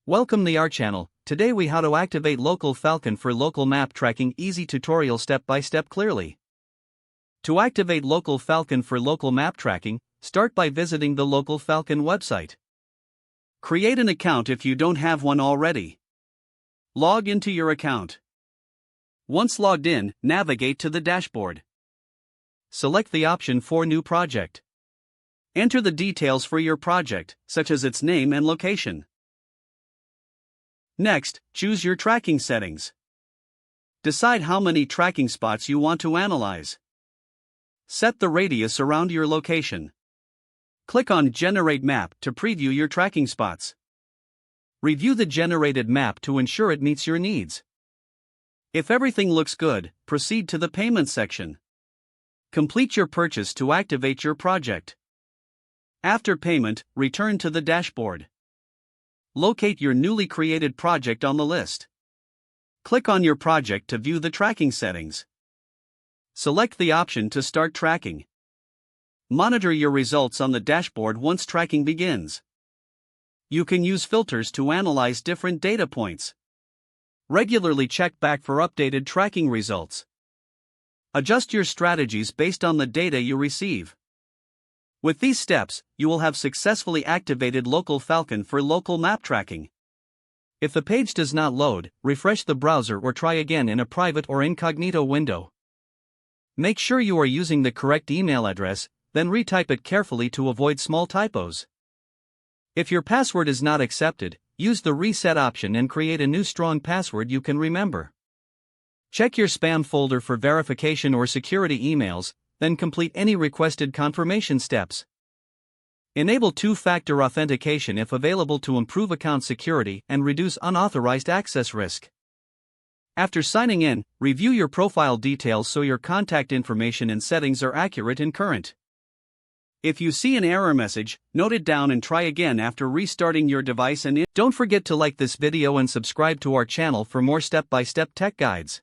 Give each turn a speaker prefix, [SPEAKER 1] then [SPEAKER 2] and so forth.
[SPEAKER 1] Welcome to our channel. Today we how to activate Local Falcon for local map tracking. Easy tutorial step by step clearly. To activate Local Falcon for local map tracking, start by visiting the Local Falcon website. Create an account if you don't have one already. Log into your account. Once logged in, navigate to the dashboard. Select the option for New Project. Enter the details for your project, such as its name and location. Next, choose your tracking settings. Decide how many tracking spots you want to analyze. Set the radius around your location. Click on Generate Map to preview your tracking spots. Review the generated map to ensure it meets your needs. If everything looks good, proceed to the payment section. Complete your purchase to activate your project. After payment, return to the dashboard. Locate your newly created project on the list. Click on your project to view the tracking settings. Select the option to start tracking. Monitor your results on the dashboard once tracking begins. You can use filters to analyze different data points. Regularly check back for updated tracking results. Adjust your strategies based on the data you receive. With these steps, you will have successfully activated Local Falcon for local map tracking. If the page does not load, refresh the browser or try again in a private or incognito window. Make sure you are using the correct email address, then retype it carefully to avoid small typos. If your password is not accepted, use the reset option and create a new strong password you can remember. Check your spam folder for verification or security emails, then complete any requested confirmation steps. Enable two-factor authentication if available to improve account security and reduce unauthorized access risk. After signing in, review your profile details so your contact information and settings are accurate and current. If you see an error message, note it down and try again after restarting your device. Don't forget to like this video and subscribe to our channel for more step-by-step tech guides.